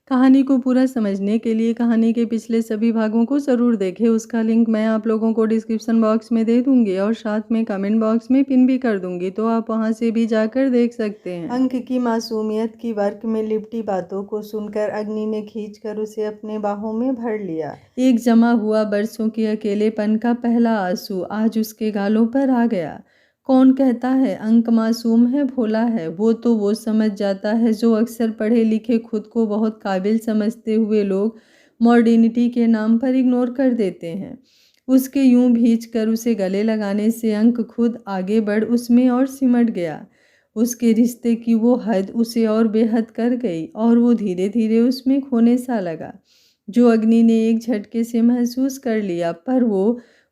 कहानी को पूरा समझने के लिए कहानी के पिछले सभी भागों को ज़रूर देखें। उसका लिंक मैं आप लोगों को डिस्क्रिप्शन बॉक्स में दे दूंगी और साथ में कमेंट बॉक्स में पिन भी कर दूंगी, तो आप वहां से भी जाकर देख सकते हैं। अंक की मासूमियत की वर्क में लिपटी बातों को सुनकर अग्नि ने खींचकर उसे अपने बाहों में भर लिया। एक जमा हुआ बरसों के अकेलेपन का पहला आंसू आज उसके गालों पर आ गया। कौन कहता है अंक मासूम है, भोला है? वो समझ जाता है जो अक्सर पढ़े लिखे खुद को बहुत काबिल समझते हुए लोग मॉडर्निटी के नाम पर इग्नोर कर देते हैं। उसके यूं भींच कर उसे गले लगाने से अंक खुद आगे बढ़ उसमें और सिमट गया। उसके रिश्ते की वो हद उसे और बेहद कर गई और वो धीरे धीरे उसमें खोने सा लगा, जो अग्नि ने एक झटके से महसूस कर लिया। पर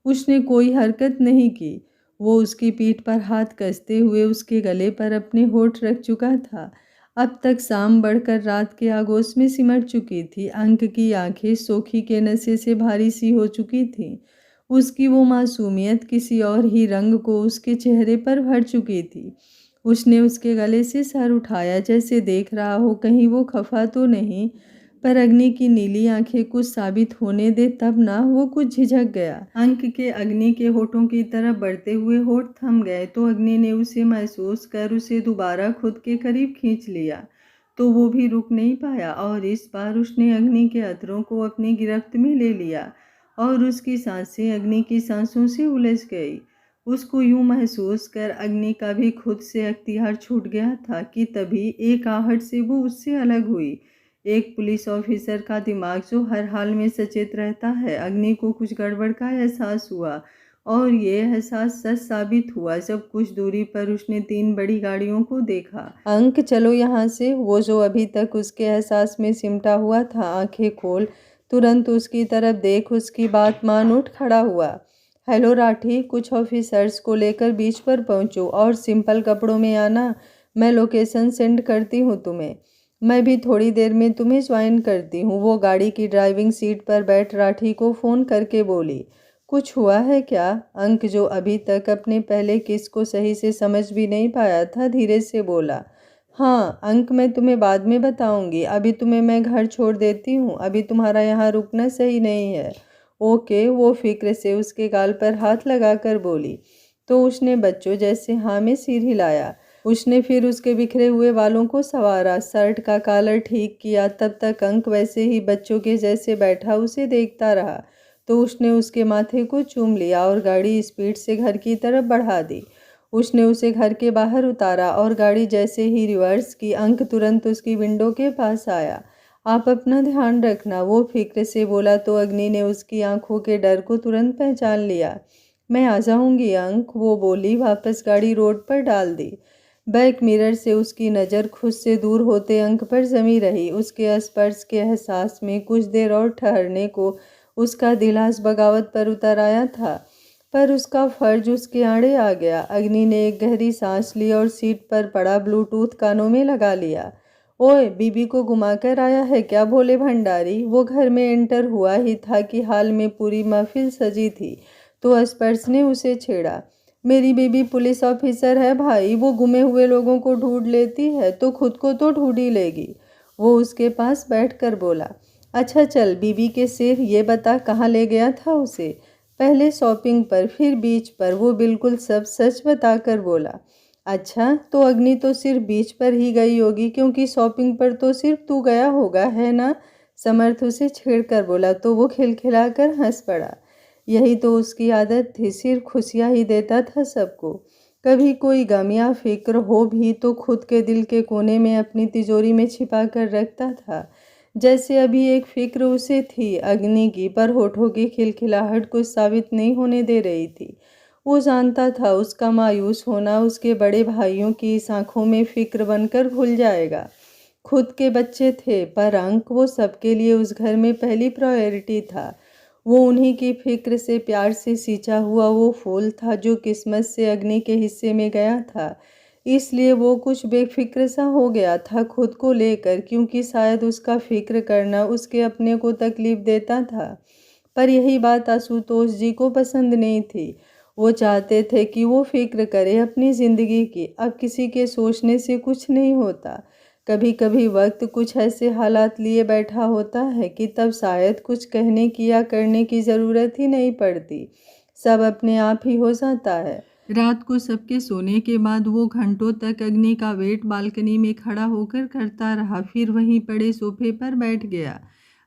उसने कोई हरकत नहीं की। वो उसकी पीठ पर हाथ कसते हुए उसके गले पर अपने होठ रख चुका था। अब तक शाम बढ़कर रात के आगोश में सिमट चुकी थी। अंक की आंखें सोखी के नशे से भारी सी हो चुकी थीं। उसकी वो मासूमियत किसी और ही रंग को उसके चेहरे पर भर चुकी थी। उसने उसके गले से सर उठाया, जैसे देख रहा हो कहीं वो खफा तो नहीं। पर अग्नि की नीली आंखें कुछ साबित होने दे तब ना, वो कुछ झिझक गया। अंक के अग्नि के होठों की तरफ बढ़ते हुए होठ थम गए तो अग्नि ने उसे महसूस कर उसे दोबारा खुद के करीब खींच लिया, तो वो भी रुक नहीं पाया और इस बार उसने अग्नि के अतरों को अपनी गिरफ्त में ले लिया और उसकी सांसें अग्नि की सांसों से उलझ गई। उसको यूं महसूस कर अग्नि का भी खुद से अख्तियार छूट गया था कि तभी एक आहट से वो उससे अलग हुई। एक पुलिस ऑफिसर का दिमाग जो हर हाल में सचेत रहता है, अग्नि को कुछ गड़बड़ का एहसास हुआ और ये एहसास सच साबित हुआ जब कुछ दूरी पर उसने 3 बड़ी गाड़ियों को देखा। अंक चलो यहाँ से। वो जो अभी तक उसके एहसास में सिमटा हुआ था आंखें खोल तुरंत उसकी तरफ देख उसकी बात मान उठ खड़ा हुआ। हेलो राठी, कुछ ऑफिसर्स को लेकर बीच पर पहुंचो और सिंपल कपड़ों में आना। मैं लोकेशन सेंड करती हूँ तुम्हें। मैं भी थोड़ी देर में तुम्हें ज्वाइन करती हूँ। वो गाड़ी की ड्राइविंग सीट पर बैठ राठी को फ़ोन करके बोली। कुछ हुआ है क्या? अंक जो अभी तक अपने पहले किस को सही से समझ भी नहीं पाया था, धीरे से बोला। हाँ अंक, मैं तुम्हें बाद में बताऊंगी। अभी तुम्हें मैं घर छोड़ देती हूँ। अभी तुम्हारा यहाँ रुकना सही नहीं है। ओके, वो फिक्र से उसके गाल पर हाथ लगाकर बोली। तो उसने बच्चों जैसे हाँ में सिर हिलाया। उसने फिर उसके बिखरे हुए बालों को संवारा, शर्ट का कॉलर ठीक किया। तब तक अंक वैसे ही बच्चों के जैसे बैठा उसे देखता रहा। तो उसने उसके माथे को चूम लिया और गाड़ी स्पीड से घर की तरफ बढ़ा दी। उसने उसे घर के बाहर उतारा और गाड़ी जैसे ही रिवर्स की, अंक तुरंत उसकी विंडो के पास आया। आप अपना ध्यान रखना, वो फिक्र से बोला तो अग्नि ने उसकी आंखों के डर को तुरंत पहचान लिया। मैं आ जाऊंगी अंक, वो बोली। वापस गाड़ी रोड पर डाल दी। बैक मिरर से उसकी नज़र खुद से दूर होते अंक पर जमी रही। उसके स्पर्श के एहसास में कुछ देर और ठहरने को उसका दिल आज बगावत पर उतर आया था, पर उसका फर्ज उसके आड़े आ गया। अग्नि ने एक गहरी सांस ली और सीट पर पड़ा ब्लूटूथ कानों में लगा लिया। ओए, बीबी को घुमाकर आया है क्या भोले भंडारी? वो घर में एंटर हुआ ही था कि हाल में पूरी महफिल सजी थी, तो स्पर्श ने उसे छेड़ा। मेरी बेबी पुलिस ऑफिसर है भाई, वो गुमे हुए लोगों को ढूंढ लेती है तो खुद को तो ढूंढ ही लेगी। वो उसके पास बैठकर बोला। अच्छा चल बीबी के सिर, ये बता कहाँ ले गया था उसे? पहले शॉपिंग पर, फिर बीच पर। वो बिल्कुल सब सच बताकर बोला। अच्छा, तो अग्नि तो सिर्फ बीच पर ही गई होगी, क्योंकि शॉपिंग पर तो सिर्फ तू गया होगा, है ना? समर्थ उसे छेड़कर बोला तो वो खिलखिलाकर हंस पड़ा। यही तो उसकी आदत थी, सिर्फ खुशियाँ ही देता था सबको। कभी कोई गम या फिक्र हो भी तो खुद के दिल के कोने में अपनी तिजोरी में छिपा कर रखता था। जैसे अभी एक फिक्र उसे थी अग्नि की, पर होठों की खिलखिलाहट कुछ साबित नहीं होने दे रही थी। वो जानता था उसका मायूस होना उसके बड़े भाइयों की इस आंखों में फिक्र बनकर भूल जाएगा। खुद के बच्चे थे, पर अंक वो सबके लिए उस घर में पहली प्रायोरिटी था। वो उन्हीं की फिक्र से प्यार से सींचा हुआ वो फूल था जो किस्मत से अग्नि के हिस्से में गया था। इसलिए वो कुछ बेफिक्र सा हो गया था खुद को लेकर, क्योंकि शायद उसका फिक्र करना उसके अपने को तकलीफ देता था। पर यही बात आशुतोष जी को पसंद नहीं थी। वो चाहते थे कि वो फिक्र करे अपनी ज़िंदगी की। अब किसी के सोचने से कुछ नहीं होता। कभी कभी वक्त कुछ ऐसे हालात लिए बैठा होता है कि तब शायद कुछ कहने की या करने की ज़रूरत ही नहीं पड़ती, सब अपने आप ही हो जाता है। रात को सबके सोने के बाद वो घंटों तक अग्नि का वेट बालकनी में खड़ा होकर करता रहा, फिर वहीं पड़े सोफे पर बैठ गया।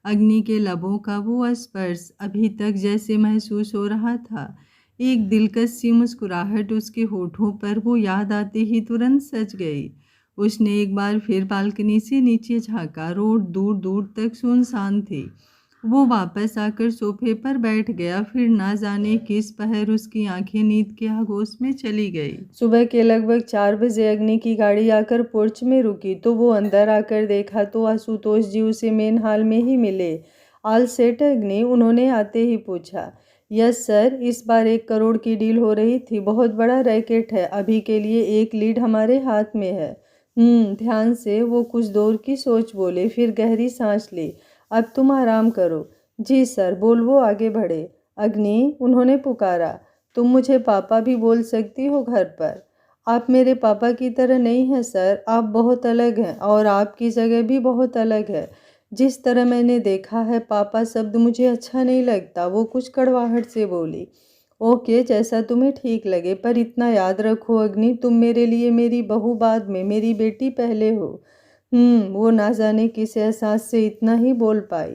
अग्नि के लबों का वो स्पर्श अभी तक जैसे महसूस हो रहा था। एक दिलकश सी मुस्कुराहट उसके होठों पर वो याद आते ही तुरंत सज गई। उसने एक बार फिर बालकनी से नीचे झांका। रोड दूर दूर तक सुनसान थी। वो वापस आकर सोफे पर बैठ गया। फिर ना जाने किस पहर उसकी आंखें नींद के आगोश में चली गई। सुबह के लगभग 4 बजे अग्नि की गाड़ी आकर पोर्च में रुकी तो वो अंदर आकर देखा तो आशुतोष जी उसे मेन हॉल में ही मिले। ऑल सेट अग्नि, उन्होंने आते ही पूछा। यस सर, इस बार 1 करोड़ की डील हो रही थी, बहुत बड़ा रैकेट है, अभी के लिए एक लीड हमारे हाथ में है। ध्यान से, वो कुछ देर की सोच बोले, फिर गहरी सांस ली। अब तुम आराम करो। जी सर, बोल वो आगे बढ़े। अग्नि, उन्होंने पुकारा, तुम मुझे पापा भी बोल सकती हो घर पर। आप मेरे पापा की तरह नहीं हैं सर, आप बहुत अलग हैं और आपकी जगह भी बहुत अलग है। जिस तरह मैंने देखा है, पापा शब्द मुझे अच्छा नहीं लगता, वो कुछ कड़वाहट से बोली। ओके, जैसा तुम्हें ठीक लगे, पर इतना याद रखो अग्नि, तुम मेरे लिए मेरी बहू बाद में, मेरी बेटी पहले हो। वो ना जाने किस एहसास से इतना ही बोल पाई।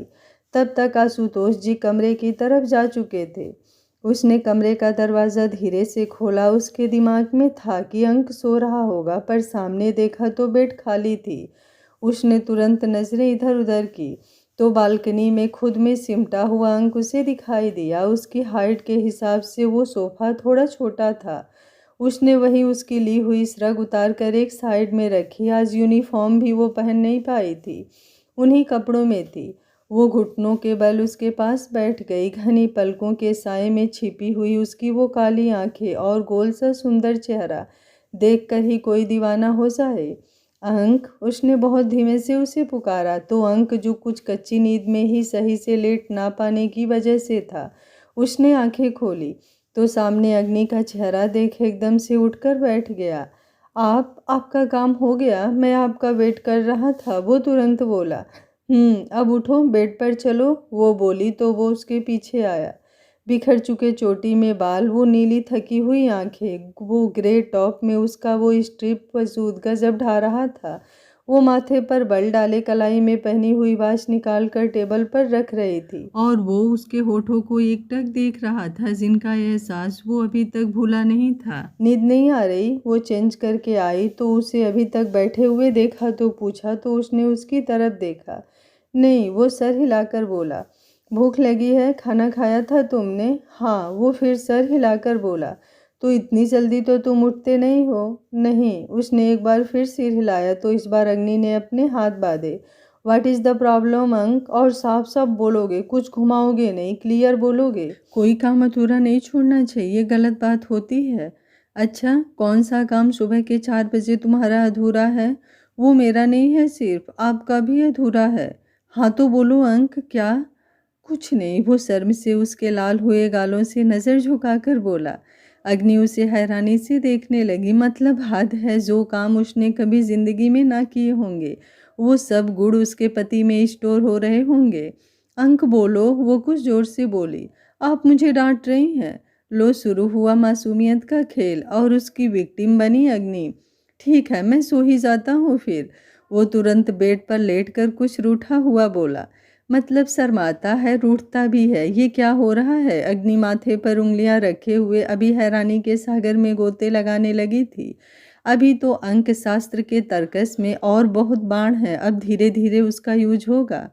तब तक आशुतोष जी कमरे की तरफ जा चुके थे। उसने कमरे का दरवाज़ा धीरे से खोला। उसके दिमाग में था कि अंक सो रहा होगा, पर सामने देखा तो बेड खाली थी। उसने तुरंत नज़रें इधर उधर की तो बालकनी में खुद में सिमटा हुआ अंक उसे दिखाई दिया। उसकी हाइट के हिसाब से वो सोफ़ा थोड़ा छोटा था। उसने वहीं उसकी ली हुई श्रग उतार कर एक साइड में रखी। आज यूनिफॉर्म भी वो पहन नहीं पाई थी, उन्हीं कपड़ों में थी। वो घुटनों के बल उसके पास बैठ गई। घनी पलकों के साए में छिपी हुई उसकी वो काली आंखें और गोल सा सुंदर चेहरा देखकर ही कोई दीवाना हो जाए। अंक, उसने बहुत धीमे से उसे पुकारा तो अंक, जो कुछ कच्ची नींद में ही सही से लेट ना पाने की वजह से था, उसने आंखें खोली तो सामने अग्नि का चेहरा देख एकदम से उठकर बैठ गया। आपका काम हो गया, मैं आपका वेट कर रहा था, वो तुरंत बोला। अब उठो, बेड पर चलो, वो बोली तो वो उसके पीछे आया। बिखर चुके चोटी में बाल, वो नीली थकी हुई आंखें, वो ग्रे टॉप में उसका वो स्ट्रिप वजूद गजब ढा रहा था। वो माथे पर बल डाले कलाई में पहनी हुई वॉच निकाल कर टेबल पर रख रही थी और वो उसके होठों को एकटक देख रहा था, जिनका एहसास वो अभी तक भूला नहीं था। नींद नहीं आ रही? वो चेंज करके आई तो उसे अभी तक बैठे हुए देखा तो पूछा तो उसने उसकी तरफ देखा। नहीं, वो सर हिलाकर बोला। भूख लगी है? खाना खाया था तुमने? हाँ, वो फिर सर हिलाकर बोला। तो इतनी जल्दी तो तुम उठते नहीं हो? नहीं। उसने एक बार फिर सिर हिलाया तो इस बार अग्नि ने अपने हाथ बांधे। व्हाट इज़ द प्रॉब्लम अंक? और साफ साफ बोलोगे, कुछ घुमाओगे नहीं, क्लियर बोलोगे। कोई काम अधूरा नहीं छोड़ना चाहिए, गलत बात होती है। अच्छा, कौन सा काम सुबह के 4 बजे तुम्हारा अधूरा है? वो मेरा नहीं है, सिर्फ आपका भी अधूरा है। हाँ तो बोलो अंक, क्या? कुछ नहीं, वो शर्म से उसके लाल हुए गालों से नज़र झुकाकर बोला। अग्नि उसे हैरानी से देखने लगी। मतलब हद है, जो काम उसने कभी जिंदगी में ना किए होंगे, वो सब गुण उसके पति में स्टोर हो रहे होंगे। अंक बोलो, वो कुछ जोर से बोली। आप मुझे डांट रही हैं? लो, शुरू हुआ मासूमियत का खेल और उसकी विक्टिम बनी अग्नि। ठीक है, मैं सो ही जाता हूँ फिर। वो तुरंत बेड पर लेटकर कुछ रूठा हुआ बोला। मतलब शर्माता है, रूठता भी है, ये क्या हो रहा है? अग्नि माथे पर उंगलियां रखे हुए अभी हैरानी के सागर में गोते लगाने लगी थी। अभी तो अंक शास्त्र के तर्कस में और बहुत बाण है, अब धीरे धीरे उसका यूज होगा।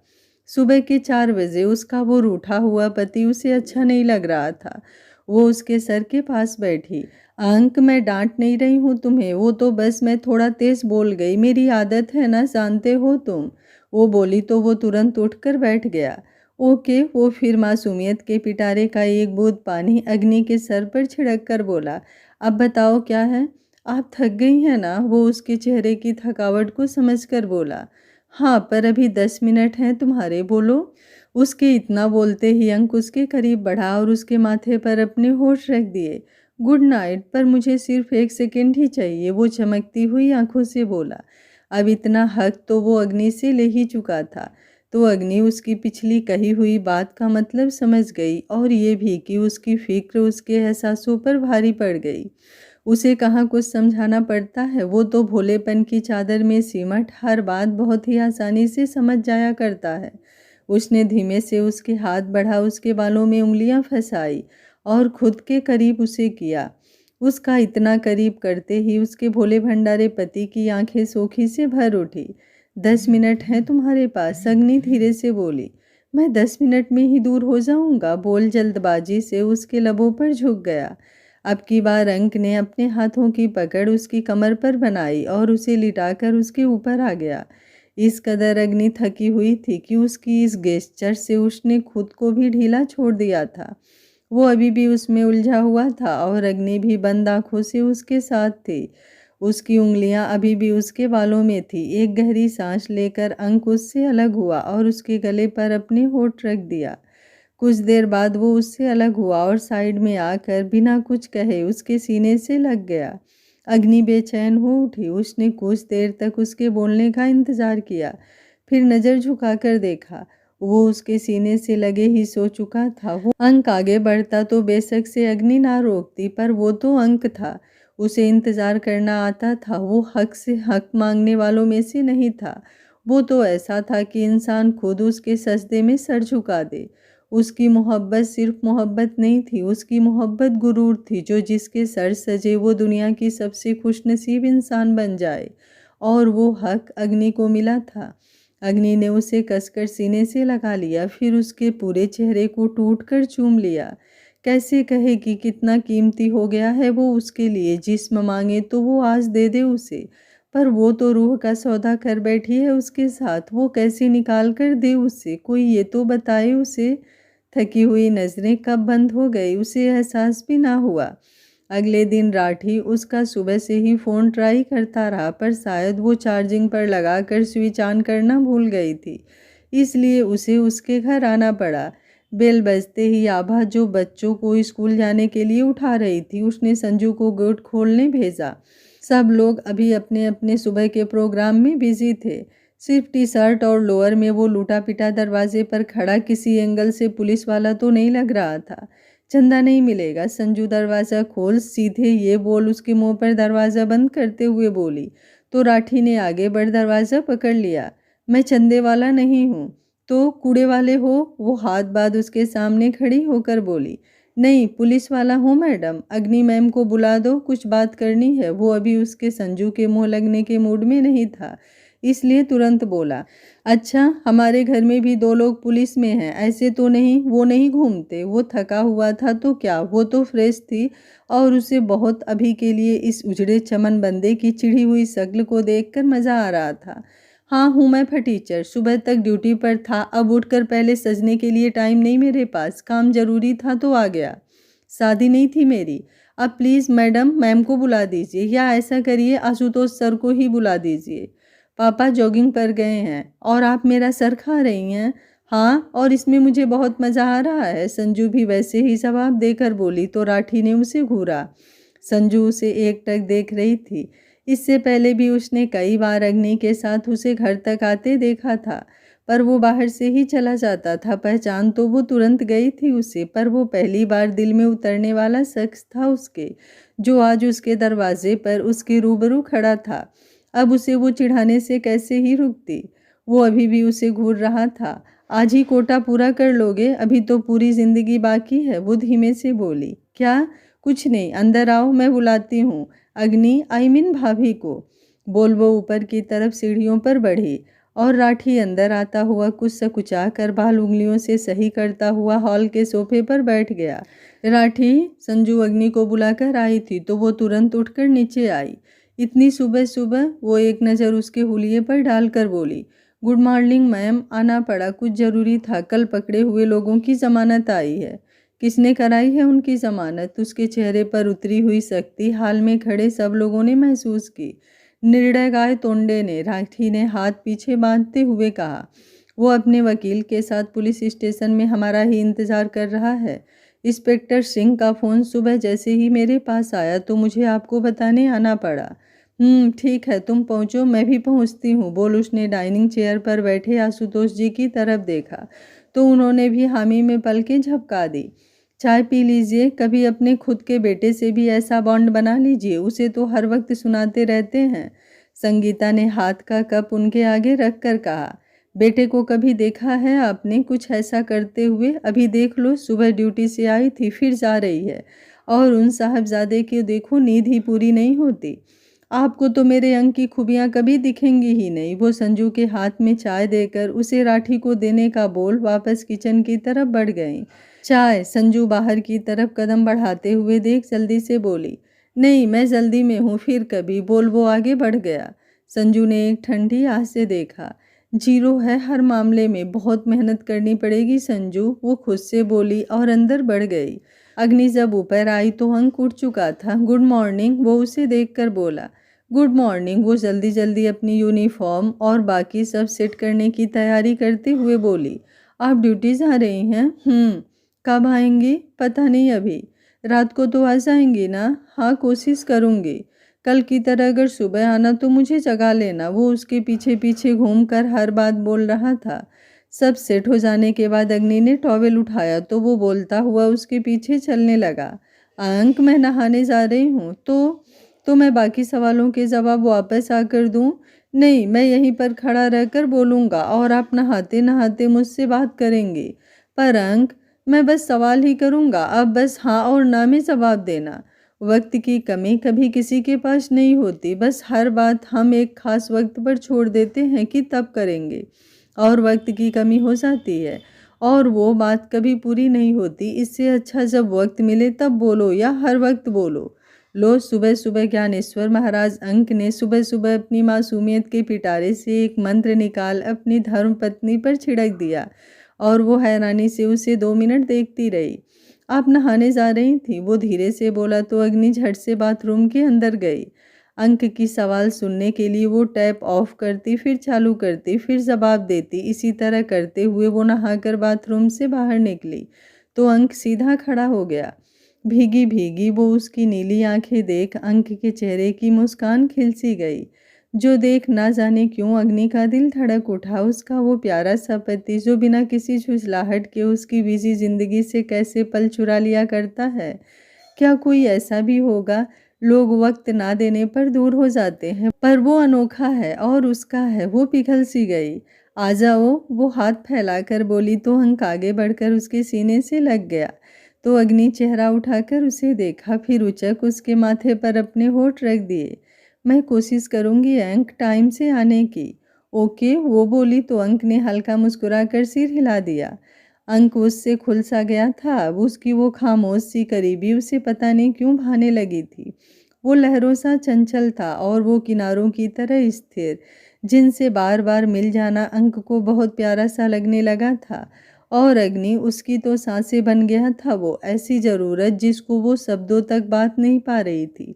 सुबह के 4 बजे उसका वो रूठा हुआ पति उसे अच्छा नहीं लग रहा था। वो उसके सर के पास बैठी। अंक, मैं डांट नहीं रही हूँ तुम्हें, वो तो बस मैं थोड़ा तेज बोल गई, मेरी आदत है ना, जानते हो तुम। वो बोली तो वो तुरंत उठकर बैठ गया। ओके। वो फिर मासूमियत के पिटारे का एक बूंद पानी अग्नि के सर पर छिड़क कर बोला। अब बताओ क्या है? आप थक गई हैं ना? वो उसके चेहरे की थकावट को समझकर बोला। हाँ, पर अभी 10 मिनट हैं तुम्हारे, बोलो। उसके इतना बोलते ही अंक उसके करीब बढ़ा और उसके माथे पर अपने होठ रख दिए। गुड नाइट, पर मुझे सिर्फ 1 सेकेंड ही चाहिए, वो चमकती हुई आंखों से बोला। अब इतना हक तो वो अग्नि से ले ही चुका था। तो अग्नि उसकी पिछली कही हुई बात का मतलब समझ गई और ये भी कि उसकी फिक्र उसके एहसासों पर भारी पड़ गई। उसे कहाँ कुछ समझाना पड़ता है, वो तो भोलेपन की चादर में सिमट हर बात बहुत ही आसानी से समझ जाया करता है। उसने धीमे से उसके हाथ बढ़ा, उसके बालों में उंगलियां फंसाई और खुद के करीब उसे किया। उसका इतना करीब करते ही उसके भोले भंडारे पति की आंखें सोखी से भर उठी। 10 मिनट हैं तुम्हारे पास, अग्नि धीरे से बोली। मैं 10 मिनट में ही दूर हो जाऊंगा, बोल जल्दबाजी से उसके लबों पर झुक गया। अब की बार अंक ने अपने हाथों की पकड़ उसकी कमर पर बनाई और उसे लिटाकर उसके ऊपर आ गया। इस कदर अग्नि थकी हुई थी कि उसकी इस गेस्चर से उसने खुद को भी ढीला छोड़ दिया था। वो अभी भी उसमें उलझा हुआ था और अग्नि भी बंद आंखों से उसके साथ थी। उसकी उंगलियां अभी भी उसके बालों में थी। एक गहरी सांस लेकर अंक उससे अलग हुआ और उसके गले पर अपने होठ रख दिया। कुछ देर बाद वो उससे अलग हुआ और साइड में आकर बिना कुछ कहे उसके सीने से लग गया। अग्नि बेचैन हो उठी। उसने कुछ देर तक उसके बोलने का इंतजार किया, फिर नज़र झुकाकर देखा। वो उसके सीने से लगे ही सो चुका था। वो अंक आगे बढ़ता तो बेशक से अग्नि ना रोकती, पर वो तो अंक था, उसे इंतजार करना आता था। वो हक से हक मांगने वालों में से नहीं था। वो तो ऐसा था कि इंसान खुद उसके सजदे में सर झुका दे। उसकी मोहब्बत सिर्फ मोहब्बत नहीं थी, उसकी मोहब्बत गुरूर थी, जो जिसके सर सजे वो दुनिया की सबसे खुशनसीब इंसान बन जाए। और वो हक अग्नि को मिला था। अग्नि ने उसे कसकर सीने से लगा लिया, फिर उसके पूरे चेहरे को टूट कर चूम लिया। कैसे कहे कि कितना कीमती हो गया है वो उसके लिए। जिस्म मांगे तो वो आज दे दे उसे, पर वो तो रूह का सौदा कर बैठी है उसके साथ। वो कैसे निकाल कर दे उसे, कोई ये तो बताए उसे। थकी हुई नज़रें कब बंद हो गई उसे एहसास भी ना हुआ। अगले दिन राठी उसका सुबह से ही फ़ोन ट्राई करता रहा, पर शायद वो चार्जिंग पर लगाकर स्विच ऑन करना भूल गई थी, इसलिए उसे उसके घर आना पड़ा। बेल बजते ही आभा, जो बच्चों को स्कूल जाने के लिए उठा रही थी, उसने संजू को गेट खोलने भेजा। सब लोग अभी अपने अपने सुबह के प्रोग्राम में बिजी थे। सिर्फ टी शर्ट और लोअर में वो लूटा पिटा दरवाजे पर खड़ा किसी एंगल से पुलिस वाला तो नहीं लग रहा था। चंदा नहीं मिलेगा। संजू दरवाज़ा खोल, सीधे ये बोल उसके मुंह पर दरवाज़ा बंद करते हुए बोली। तो राठी ने आगे बढ़ दरवाज़ा पकड़ लिया। मैं चंदे वाला नहीं हूँ। तो कूड़े वाले हो? वो हाथ बांध उसके सामने खड़ी होकर बोली। नहीं, पुलिस वाला हूँ मैडम। अग्नि मैम को बुला दो, कुछ बात करनी है। वो अभी उसके संजू के मुंह लगने के मूड में नहीं था, इसलिए तुरंत बोला। अच्छा, हमारे घर में भी 2 लोग पुलिस में हैं। ऐसे तो नहीं, वो नहीं घूमते। वो थका हुआ था तो क्या, वो तो फ्रेश थी और उसे बहुत अभी के लिए इस उजड़े चमन बंदे की चिढ़ी हुई शक्ल को देखकर मज़ा आ रहा था। हाँ हूँ मैं फटीचर, सुबह तक ड्यूटी पर था, अब उठकर पहले सजने के लिए टाइम नहीं मेरे पास, काम जरूरी था तो आ गया। शादी नहीं थी मेरी। अब प्लीज़ मैडम मैम को बुला दीजिए, या ऐसा करिए आशुतोष सर को ही बुला दीजिए। पापा जॉगिंग पर गए हैं और आप मेरा सर खा रही हैं। हाँ, और इसमें मुझे बहुत मज़ा आ रहा है। संजू भी वैसे ही जवाब देकर बोली तो राठी ने उसे घूरा। संजू उसे एकटक देख रही थी। इससे पहले भी उसने कई बार अग्नि के साथ उसे घर तक आते देखा था, पर वो बाहर से ही चला जाता था। पहचान तो वो तुरंत गई थी उसे, पर वो पहली बार दिल में उतरने वाला शख्स था उसके, जो आज उसके दरवाजे पर उसके रूबरू खड़ा था। अब उसे वो चिढ़ाने से कैसे ही रुकती। वो अभी भी उसे घूर रहा था। आज ही कोटा पूरा कर लोगे, अभी तो पूरी जिंदगी बाकी है। वो धीमे से बोली। क्या? कुछ नहीं, अंदर आओ, मैं बुलाती हूँ। अग्नि, आई मीन भाभी को बोल। वो ऊपर की तरफ सीढ़ियों पर बढ़ी और राठी अंदर आता हुआ कुछ सकुचा कर बाल उंगलियों से सही करता हुआ हॉल के सोफे पर बैठ गया। राठी, संजू अग्नि को बुलाकर आई थी तो वो तुरंत उठकर नीचे आई। इतनी सुबह सुबह? वो एक नज़र उसके हुलिये पर डालकर बोली। गुड मॉर्निंग मैम, आना पड़ा, कुछ ज़रूरी था। कल पकड़े हुए लोगों की ज़मानत आई है। किसने कराई है उनकी ज़मानत? उसके चेहरे पर उतरी हुई सख्ती हाल में खड़े सब लोगों ने महसूस की। निर्दय गाय तोंडे ने, राठी ने हाथ पीछे बांधते हुए कहा। वो अपने वकील के साथ पुलिस स्टेशन में हमारा ही इंतज़ार कर रहा है। इंस्पेक्टर सिंह का फ़ोन सुबह जैसे ही मेरे पास आया तो मुझे आपको बताने आना पड़ा। ठीक है, तुम पहुँचो, मैं भी पहुँचती हूँ, बोल उसने डाइनिंग चेयर पर बैठे आशुतोष जी की तरफ देखा तो उन्होंने भी हामी में पलकें झपका दी। चाय पी लीजिए, कभी अपने खुद के बेटे से भी ऐसा बॉन्ड बना लीजिए, उसे तो हर वक्त सुनाते रहते हैं। संगीता ने हाथ का कप उनके आगे रख कर कहा, बेटे को कभी देखा है आपने कुछ ऐसा करते हुए? अभी देख लो, सुबह ड्यूटी से आई थी फिर जा रही है, और उन साहबजादे की देखो नींद ही पूरी नहीं होती। आपको तो मेरे अंक की खूबियाँ कभी दिखेंगी ही नहीं। वो संजू के हाथ में चाय देकर उसे राठी को देने का बोल वापस किचन की तरफ बढ़ गईं। चाय, संजू बाहर की तरफ कदम बढ़ाते हुए देख जल्दी से बोली, नहीं मैं जल्दी में हूँ, फिर कभी, बोल वो आगे बढ़ गया। संजू ने एक ठंडी आह से देखा। जीरो है हर मामले में, बहुत मेहनत करनी पड़ेगी संजू, वो खुद से बोली और अंदर बढ़ गई। अग्नि जब ऊपर आई तो अंक उठ चुका था। गुड मॉर्निंग, वो उसे देखकर बोला। गुड मॉर्निंग, वो जल्दी जल्दी अपनी यूनिफॉर्म और बाकी सब सेट करने की तैयारी करते हुए बोली। आप ड्यूटी जा रही हैं? कब आएंगी? पता नहीं अभी। रात को तो आ जाएंगी ना? हाँ, कोशिश करूँगी। कल की तरह अगर सुबह आना तो मुझे जगा लेना। वो उसके पीछे पीछे घूमकर हर बात बोल रहा था। सब सेट हो जाने के बाद अग्नि ने टॉवेल उठाया तो वो बोलता हुआ उसके पीछे चलने लगा। अंक, मैं नहाने जा रही हूँ, तो मैं बाकी सवालों के जवाब वापस आकर दूँ? नहीं, मैं यहीं पर खड़ा रहकर बोलूँगा और आप नहाते नहाते मुझसे बात करेंगे। पर अंक, मैं बस सवाल ही करूँगा, आप बस हाँ और ना में जवाब देना। वक्त की कमी कभी किसी के पास नहीं होती, बस हर बात हम एक खास वक्त पर छोड़ देते हैं कि तब करेंगे, और वक्त की कमी हो जाती है और वो बात कभी पूरी नहीं होती। इससे अच्छा जब वक्त मिले तब बोलो या हर वक्त बोलो। लो, सुबह सुबह ज्ञानेश्वर महाराज अंक ने सुबह सुबह अपनी मासूमियत के पिटारे से एक मंत्र निकाल अपनी धर्मपत्नी पर छिड़क दिया और वो हैरानी से उसे 2 मिनट देखती रही। आप नहाने जा रही थी? वो धीरे से बोला तो अग्नि झट से बाथरूम के अंदर गई। अंक की सवाल सुनने के लिए वो टैप ऑफ करती, फिर चालू करती, फिर जवाब देती। इसी तरह करते हुए वो नहाकर बाथरूम से बाहर निकली तो अंक सीधा खड़ा हो गया। भीगी भीगी वो उसकी नीली आंखें देख अंक के चेहरे की मुस्कान खिल सी गई, जो देख ना जाने क्यों अग्नि का दिल धड़क उठा। उसका वो प्यारा सा पति जो बिना किसी झुझलाहट के उसकी बिजी जिंदगी से कैसे पल चुरा लिया करता है। क्या कोई ऐसा भी होगा? लोग वक्त ना देने पर दूर हो जाते हैं, पर वो अनोखा है और उसका है। वो पिघल सी गई। आ जाओ, वो हाथ फैलाकर बोली तो अंक आगे बढ़कर उसके सीने से लग गया तो अग्नि चेहरा उठाकर उसे देखा, फिर उचक उसके माथे पर अपने होठ रख दिए। मैं कोशिश करूंगी अंक, टाइम से आने की। ओके, वो बोली तो अंक ने हल्का मुस्कुराकर सिर हिला दिया। अंक उससे खुल सा गया था। अब उसकी वो खामोश सी करीबी उसे पता नहीं क्यों भाने लगी थी। वो लहरों सा चंचल था और वो किनारों की तरह स्थिर, जिनसे बार बार मिल जाना अंक को बहुत प्यारा सा लगने लगा था। और अग्नि, उसकी तो सांसें बन गया था वो, ऐसी ज़रूरत जिसको वो शब्दों तक बात नहीं पा रही थी।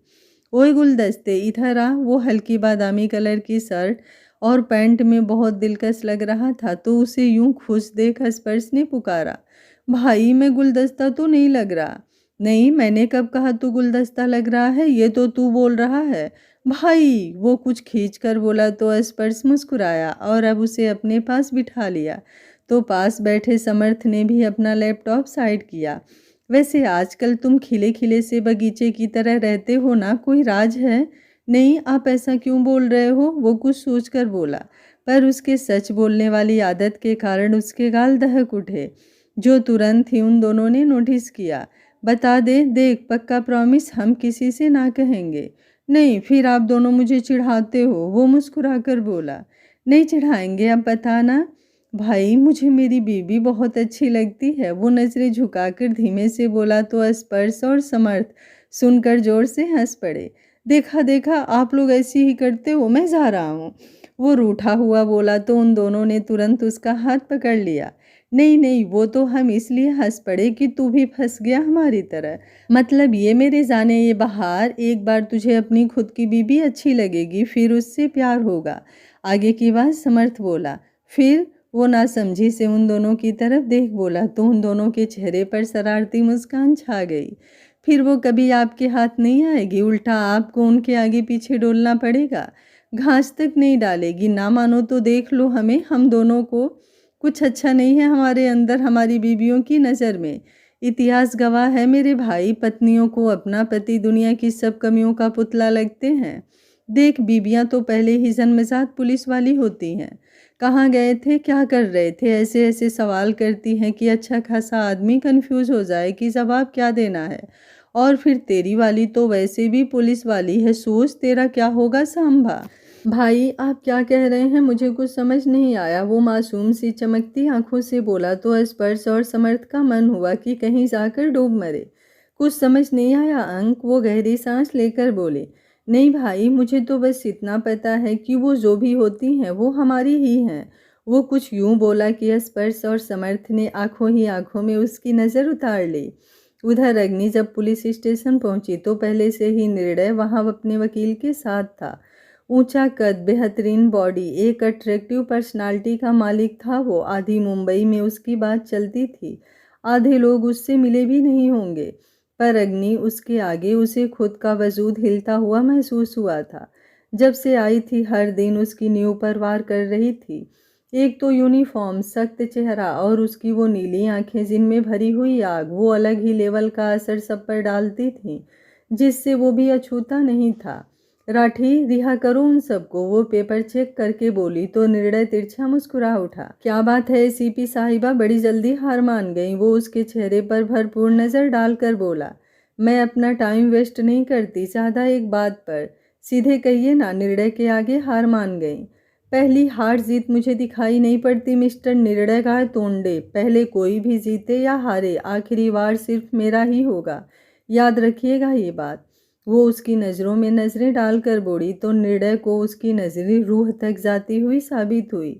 ओए गुलदस्ते, इधर आ। वो हल्की बादामी कलर की शर्ट और पैंट में बहुत दिलकश लग रहा था तो उसे यूं खुश देख स्पर्श ने पुकारा, भाई मैं गुलदस्ता तो नहीं लग रहा? नहीं, मैंने कब कहा तू गुलदस्ता लग रहा है? ये तो तू बोल रहा है भाई। वो कुछ खींच कर बोला तो स्पर्श मुस्कुराया और अब उसे अपने पास बिठा लिया तो पास बैठे समर्थ ने भी अपना लैपटॉप साइड किया। वैसे आजकल तुम खिले खिले से बगीचे की तरह रहते हो ना, कोई राज है? नहीं, आप ऐसा क्यों बोल रहे हो? वो कुछ सोचकर बोला, पर उसके सच बोलने वाली आदत के कारण उसके गाल दहक उठे, जो तुरंत ही उन दोनों ने नोटिस किया। बता दे, देख पक्का प्रॉमिस, हम किसी से ना कहेंगे। नहीं, फिर आप दोनों मुझे चिढ़ाते हो, वो मुस्कुराकर बोला। नहीं चिढ़ाएंगे, अब बताना। भाई, मुझे मेरी बीबी बहुत अच्छी लगती है। वो नजरें झुकाकर धीमे से बोला तो स्पर्श और समर्थ सुनकर जोर से हंस पड़े। देखा देखा, आप लोग ऐसी ही करते हो, मैं जा रहा हूँ। वो रूठा हुआ बोला तो उन दोनों ने तुरंत उसका हाथ पकड़ लिया। नहीं नहीं, वो तो हम इसलिए हंस पड़े कि तू भी फंस गया हमारी तरह। मतलब ये मेरे जाने ये बाहर, एक बार तुझे अपनी खुद की बीबी अच्छी लगेगी, फिर उससे प्यार होगा। आगे की बात समर्थ बोला। फिर वो नासमझी से उन दोनों की तरफ देख बोला तो उन दोनों के चेहरे पर शरारती मुस्कान छा गई। फिर वो कभी आपके हाथ नहीं आएगी, उल्टा आपको उनके आगे पीछे डोलना पड़ेगा। घास तक नहीं डालेगी। ना मानो तो देख लो हमें, हम दोनों को कुछ अच्छा नहीं है हमारे अंदर, हमारी बीवियों की नज़र में। इतिहास गवाह है मेरे भाई, पत्नियों को अपना पति दुनिया की सब कमियों का पुतला लगते हैं। देख, बीबियां तो पहले ही जन्मजात पुलिस वाली होती हैं। कहाँ गए थे, क्या कर रहे थे, ऐसे ऐसे सवाल करती हैं कि अच्छा खासा आदमी कंफ्यूज हो जाए कि जवाब क्या देना है। और फिर तेरी वाली तो वैसे भी पुलिस वाली है, सोच तेरा क्या होगा सांभा। भाई आप क्या कह रहे हैं, मुझे कुछ समझ नहीं आया। वो मासूम सी चमकती आंखों से बोला तो स्पर्श और समर्थ का मन हुआ कि कहीं जाकर डूब मरे। कुछ समझ नहीं आया अंक, वो गहरी सांस लेकर बोले। नहीं भाई, मुझे तो बस इतना पता है कि वो जो भी होती हैं वो हमारी ही हैं। वो कुछ यूं बोला कि स्पर्श और समर्थ ने आंखों ही आंखों में उसकी नज़र उतार ली। उधर अग्नि जब पुलिस स्टेशन पहुंची तो पहले से ही निर्णय वहां अपने वकील के साथ था। ऊंचा कद, बेहतरीन बॉडी, एक अट्रैक्टिव पर्सनालिटी का मालिक था वो। आधी मुंबई में उसकी बात चलती थी, आधे लोग उससे मिले भी नहीं होंगे। पर अग्नि उसके आगे, उसे खुद का वजूद हिलता हुआ महसूस हुआ था। जब से आई थी हर दिन उसकी नींव पर वार कर रही थी। एक तो यूनिफॉर्म, सख्त चेहरा और उसकी वो नीली आंखें जिनमें भरी हुई आग, वो अलग ही लेवल का असर सब पर डालती थी, जिससे वो भी अछूता नहीं था। राठी, रिहा करो उन सबको, वो पेपर चेक करके बोली तो निर्णय तिरछा मुस्कुरा उठा। क्या बात है सीपी साहिबा, बड़ी जल्दी हार मान गई। वो उसके चेहरे पर भरपूर नजर डालकर बोला। मैं अपना टाइम वेस्ट नहीं करती, ज्यादा एक बात पर सीधे कहिए ना, निर्णय के आगे हार मान गई। पहली हार जीत मुझे दिखाई नहीं पड़ती मिस्टर निर्णय का तोंडे। पहले कोई भी जीते या हारे, आखिरी वार सिर्फ मेरा ही होगा, याद रखिएगा ये बात। वो उसकी नज़रों में नज़रें डालकर बोली तो निर्णय को उसकी नज़रें रूह तक जाती हुई साबित हुई।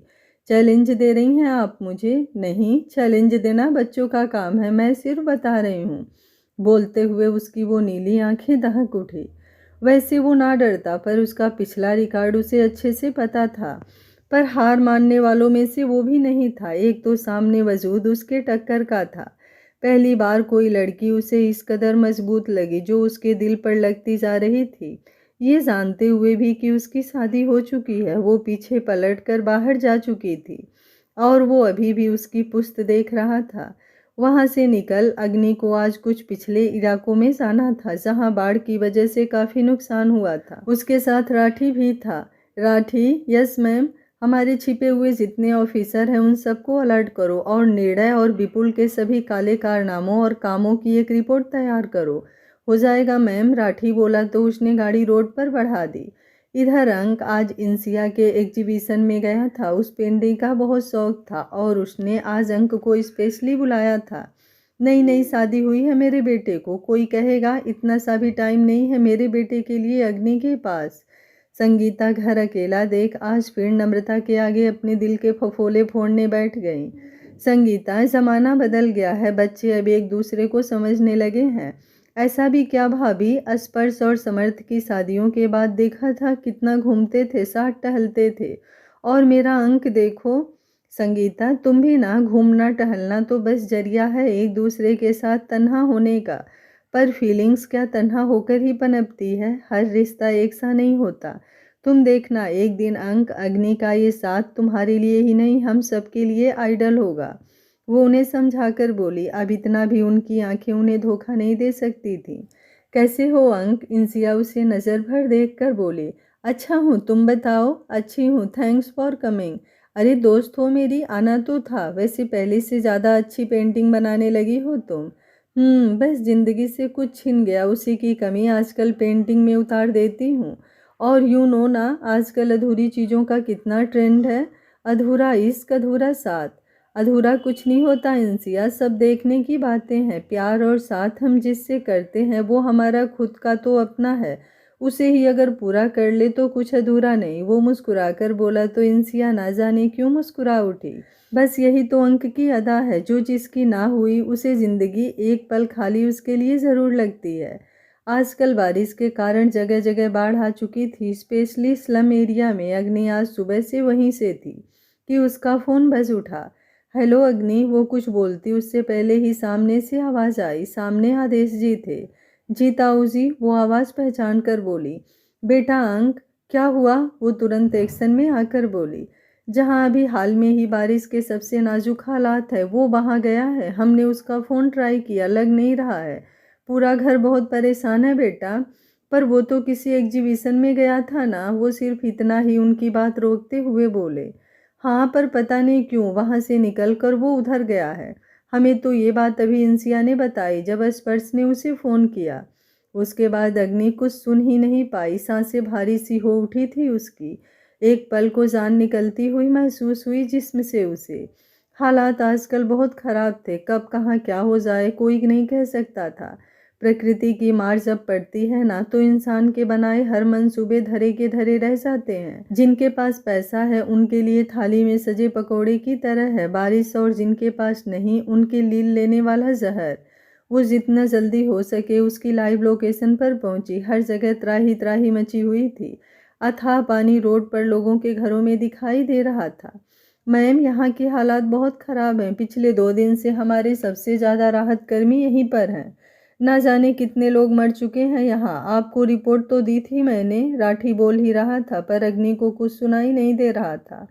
चैलेंज दे रही हैं आप मुझे? नहीं, चैलेंज देना बच्चों का काम है, मैं सिर्फ बता रही हूँ। बोलते हुए उसकी वो नीली आंखें दहक उठी। वैसे वो ना डरता, पर उसका पिछला रिकॉर्ड उसे अच्छे से पता था। पर हार मानने वालों में से वो भी नहीं था। एक तो सामने वजूद उसके टक्कर का था। पहली बार कोई लड़की उसे इस कदर मजबूत लगी, जो उसके दिल पर लगती जा रही थी। ये जानते हुए भी कि उसकी शादी हो चुकी है, वो पीछे पलट कर बाहर जा चुकी थी और वो अभी भी उसकी पुश्त देख रहा था। वहां से निकल अग्नि को आज कुछ पिछले इलाकों में जाना था, जहां बाढ़ की वजह से काफी नुकसान हुआ था। उसके साथ राठी भी था। राठी, यस मैम, हमारे छिपे हुए जितने ऑफिसर हैं उन सबको अलर्ट करो और निर्णय और विपुल के सभी काले कारनामों और कामों की एक रिपोर्ट तैयार करो। हो जाएगा मैम, राठी बोला तो उसने गाड़ी रोड पर बढ़ा दी। इधर अंक आज इंसिया के एग्जीबिशन में गया था। उस पेंटिंग का बहुत शौक था और उसने आज अंक को स्पेशली बुलाया था। नई नई शादी हुई है मेरे बेटे को, कोई कहेगा इतना सा भी टाइम नहीं है मेरे बेटे के लिए अग्नि के पास। संगीता घर अकेला देख आज फिर नम्रता के आगे अपने दिल के फफोले फोड़ने बैठ गई। संगीता, जमाना बदल गया है, बच्चे अब एक दूसरे को समझने लगे हैं। ऐसा भी क्या भाभी, स्पर्श और समर्थ की शादियों के बाद देखा था कितना घूमते थे, साथ टहलते थे। और मेरा अंक देखो। संगीता, तुम भी ना, घूमना टहलना तो बस जरिया है एक दूसरे के साथ तन्हा होने का। पर फीलिंग्स क्या तन्हा होकर ही पनपती है, हर रिश्ता एक सा नहीं होता। तुम देखना एक दिन अंक, अग्नि का ये साथ तुम्हारे लिए ही नहीं हम सबके लिए आइडल होगा। वो उन्हें समझाकर बोली। अब इतना भी उनकी आंखें उन्हें धोखा नहीं दे सकती थी। कैसे हो अंक? इंसिया उसे नज़र भर देख कर बोली। अच्छा हूँ, तुम बताओ? अच्छी हूँ, थैंक्स फॉर कमिंग। अरे दोस्त हो मेरी, आना तो था। वैसे पहले से ज़्यादा अच्छी पेंटिंग बनाने लगी हो तुम। बस ज़िंदगी से कुछ छिन गया, उसी की कमी आजकल पेंटिंग में उतार देती हूँ। और यूँ नो ना, आजकल अधूरी चीज़ों का कितना ट्रेंड है। अधूरा इश्क, अधूरा साथ। अधूरा कुछ नहीं होता इंसिया, सब देखने की बातें हैं। प्यार और साथ हम जिससे करते हैं वो हमारा खुद का तो अपना है, उसे ही अगर पूरा कर ले तो कुछ अधूरा नहीं। वो मुस्कुराकर बोला तो इंसिया ना जाने क्यों मुस्कुरा उठी। बस यही तो अंक की अदा है, जो जिसकी ना हुई उसे जिंदगी एक पल खाली उसके लिए ज़रूर लगती है। आजकल बारिश के कारण जगह जगह बाढ़ आ चुकी थी, स्पेशली स्लम एरिया में। अग्नि आज सुबह से वहीं से थी कि उसका फ़ोन बज उठा। हेलो अग्नि, वो कुछ बोलती उससे पहले ही सामने से आवाज़ आई। सामने आदेश जी थे। जी ताऊ जी, वो आवाज़ पहचान कर बोली। बेटा अंक, क्या हुआ? वो तुरंत एक्शन में आकर बोली। जहाँ अभी हाल में ही बारिश के सबसे नाजुक हालात है, वो वहाँ गया है। हमने उसका फ़ोन ट्राई किया, लग नहीं रहा है। पूरा घर बहुत परेशान है बेटा। पर वो तो किसी एग्जीबिशन में गया था ना। वो सिर्फ इतना ही उनकी बात रोकते हुए बोले। हाँ, पर पता नहीं क्यों वहाँ से निकल कर वो उधर गया है। हमें तो ये बात अभी इंसिया ने बताई जब स्पर्श ने उसे फ़ोन किया। उसके बाद अग्नि कुछ सुन ही नहीं पाई। सांसें भारी सी हो उठी थी उसकी। एक पल को जान निकलती हुई महसूस हुई जिस्म से उसे। हालात आजकल बहुत ख़राब थे। कब कहाँ क्या हो जाए कोई नहीं कह सकता था। प्रकृति की मार जब पड़ती है ना, तो इंसान के बनाए हर मंसूबे धरे के धरे रह जाते हैं। जिनके पास पैसा है उनके लिए थाली में सजे पकौड़े की तरह है बारिश, और जिनके पास नहीं उनके लील लेने वाला जहर। वो जितना जल्दी हो सके उसकी लाइव लोकेशन पर पहुंची। हर जगह त्राही त्राही मची हुई थी। अथाह पानी रोड पर लोगों के घरों में दिखाई दे रहा था। मैम, यहाँ की हालात बहुत ख़राब हैं। पिछले 2 दिन से हमारे सबसे ज़्यादा राहत कर्मी यहीं पर हैं। ना जाने कितने लोग मर चुके हैं यहाँ। आपको रिपोर्ट तो दी थी मैंने, राठी बोल ही रहा था, पर अग्नि को कुछ सुनाई नहीं दे रहा था।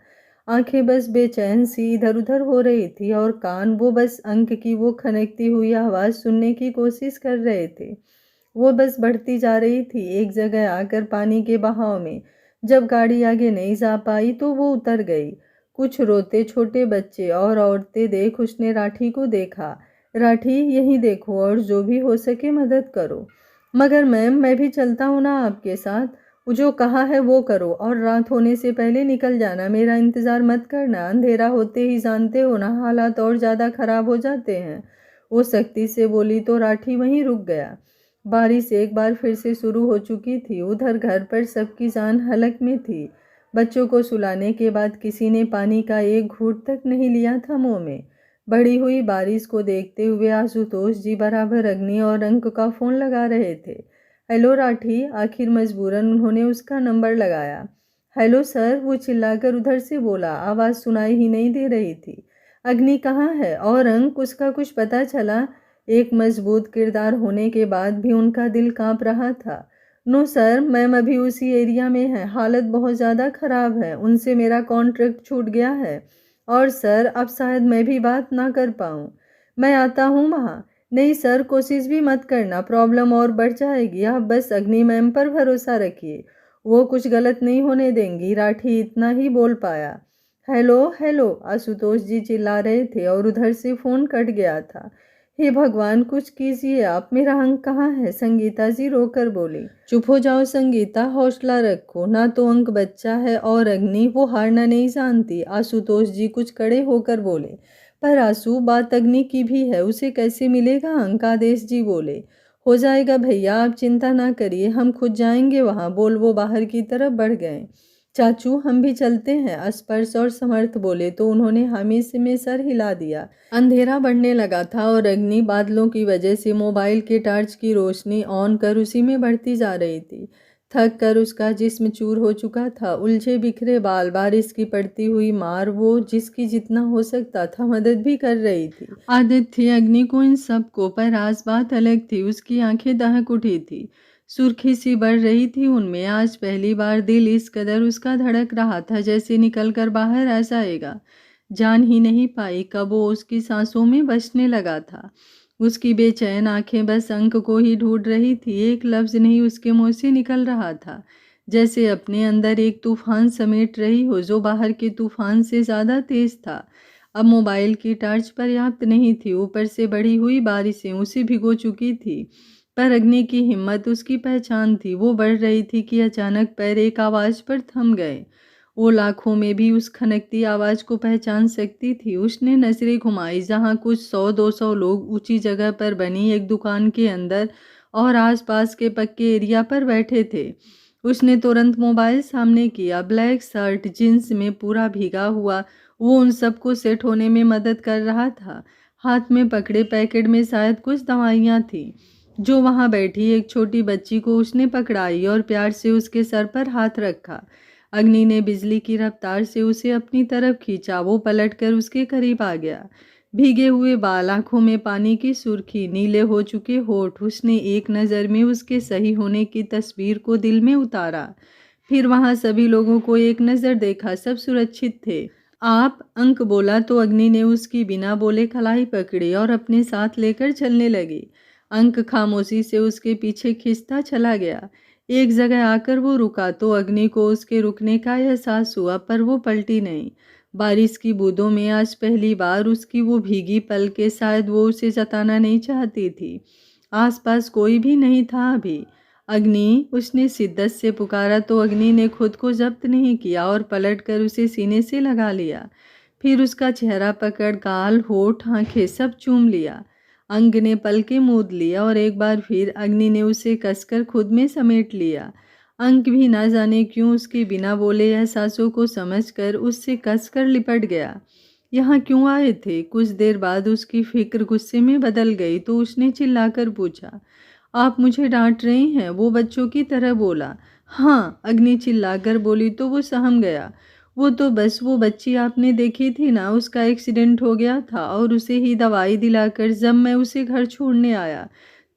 आंखें बस बेचैन सी इधर उधर हो रही थी, और कान वो बस अंक की वो खनकती हुई आवाज़ सुनने की कोशिश कर रहे थे। वो बस बढ़ती जा रही थी, एक जगह आकर पानी के बहाव में। जब गाड़ी आगे नहीं जा पाई तो वो उतर गई। कुछ रोते छोटे बच्चे और औरतें देख उसने राठी को देखा। राठी, यहीं देखो और जो भी हो सके मदद करो। मगर मैम, मैं भी चलता हूँ ना आपके साथ। वो जो कहा है वो करो, और रात होने से पहले निकल जाना। मेरा इंतज़ार मत करना। अंधेरा होते ही जानते हो ना, हालात और ज़्यादा ख़राब हो जाते हैं। वो सख्ती से बोली तो राठी वहीं रुक गया। बारिश एक बार फिर से शुरू हो चुकी थी। उधर घर पर सबकी जान हलक में थी। बच्चों को सुलाने के बाद किसी ने पानी का एक घूंट तक नहीं लिया था मुंह में। बढ़ी हुई बारिश को देखते हुए आशुतोष जी बराबर अग्नि और अंक का फ़ोन लगा रहे थे। हेलो राठी, आखिर मजबूरन उन्होंने उसका नंबर लगाया। हेलो सर, वो चिल्लाकर उधर से बोला। आवाज़ सुनाई ही नहीं दे रही थी। अग्नि कहाँ है? और अंक, उसका कुछ पता चला? एक मजबूत किरदार होने के बाद भी उनका दिल कांप रहा था। नो सर, मैम अभी उसी एरिया में है। हालत बहुत ज़्यादा ख़राब है। उनसे मेरा कॉन्ट्रैक्ट छूट गया है। और सर, अब शायद मैं भी बात ना कर पाऊँ। मैं आता हूँ वहाँ। नहीं सर, कोशिश भी मत करना, प्रॉब्लम और बढ़ जाएगी। आप बस अग्नि मैम पर भरोसा रखिए। वो कुछ गलत नहीं होने देंगी। राठी इतना ही बोल पाया। हेलो हेलो, आशुतोष जी चिल्ला रहे थे और उधर से फ़ोन कट गया था। हे भगवान, कुछ कीजिए आप। मेरा अंक कहाँ है? संगीता जी रोकर बोली। चुप हो जाओ संगीता, हौसला रखो। ना तो अंक बच्चा है, और अग्नि वो हारना नहीं जानती। आशुतोष जी कुछ कड़े होकर बोले। पर आशु, बात अग्नि की भी है। उसे कैसे मिलेगा अंक? आदेश जी बोले। हो जाएगा भैया, आप चिंता ना करिए, हम खुद जाएंगे वहाँ। बोल वो बाहर की तरफ बढ़ गए। चाचू, हम भी चलते हैं, स्पर्श और समर्थ बोले तो उन्होंने हामी से में सर हिला दिया। अंधेरा बढ़ने लगा था और अग्नि बादलों की वजह से मोबाइल के टार्च की रोशनी ऑन कर उसी में बढ़ती जा रही थी। थक कर उसका जिस्म चूर हो चुका था। उलझे बिखरे बाल, बारिश की पड़ती हुई मार, वो जिसकी जितना हो सकता था मदद भी कर रही थी। आदत थी अग्नि को इन सब को, पर आज बात अलग थी। उसकी आंखें दहक उठी थी, सुर्खी सी बढ़ रही थी उनमें। आज पहली बार दिल इस कदर उसका धड़क रहा था जैसे निकल कर बाहर आ जाएगा। जान ही नहीं पाई कब वो उसकी सांसों में बसने लगा था। उसकी बेचैन आंखें बस अंक को ही ढूंढ रही थी। एक लफ्ज नहीं उसके मुंह से निकल रहा था, जैसे अपने अंदर एक तूफान समेट रही हो जो बाहर के तूफान से ज़्यादा तेज था। अब मोबाइल की टॉर्च पर्याप्त नहीं थी, ऊपर से बढ़ी हुई बारिशें उसे भिगो चुकी थी। पर अग्नि की हिम्मत उसकी पहचान थी। वो बढ़ रही थी कि अचानक पैर एक आवाज़ पर थम गए। वो लाखों में भी उस खनकती आवाज़ को पहचान सकती थी। उसने नजरें घुमाई जहाँ कुछ 100-200 लोग ऊंची जगह पर बनी एक दुकान के अंदर और आसपास के पक्के एरिया पर बैठे थे। उसने तुरंत मोबाइल सामने किया। ब्लैक शर्ट जींस में पूरा भीगा हुआ वो उन सबको सेट होने में मदद कर रहा था। हाथ में पकड़े पैकेट में शायद कुछ दवाइयाँ थीं। जो वहाँ बैठी एक छोटी बच्ची को उसने पकड़ाई और प्यार से उसके सर पर हाथ रखा। अग्नि ने बिजली की रफ्तार से उसे अपनी तरफ खींचा। वो पलटकर उसके करीब आ गया। भीगे हुए बाल, आंखों में पानी की सुर्खी, नीले हो चुके होठ। उसने एक नज़र में उसके सही होने की तस्वीर को दिल में उतारा। फिर वहां सभी लोगों को एक नज़र देखा, सब सुरक्षित थे। आप, अंक बोला तो अग्नि ने उसकी बिना बोले कलाई पकड़ी और अपने साथ लेकर चलने लगी। अंक खामोशी से उसके पीछे खिंचता चला गया। एक जगह आकर वो रुका तो अग्नि को उसके रुकने का एहसास हुआ, पर वो पलटी नहीं। बारिश की बूंदों में आज पहली बार उसकी वो भीगी पलकें, शायद वो उसे जताना नहीं चाहती थी। आसपास कोई भी नहीं था अभी। अग्नि, उसने शिद्दत से पुकारा तो अग्नि ने खुद को जब्त नहीं किया और पलटकर उसे सीने से लगा लिया। फिर उसका चेहरा पकड़ गाल, होठ, आंखें सब चूम लिया। अंग ने पलकें मूंद लिया और एक बार फिर अग्नि ने उसे कसकर खुद में समेट लिया। अंक भी ना जाने क्यों उसके बिना बोले एहसासों को समझकर उससे कसकर लिपट गया। यहाँ क्यों आए थे? कुछ देर बाद उसकी फिक्र गुस्से में बदल गई तो उसने चिल्लाकर पूछा, आप मुझे डांट रही हैं? वो बच्चों की तरह बोला। हाँ, अग्नि चिल्लाकर बोली तो वो सहम गया। वो तो बस वो बच्ची आपने देखी थी ना, उसका एक्सीडेंट हो गया था और उसे ही दवाई दिलाकर जब मैं उसे घर छोड़ने आया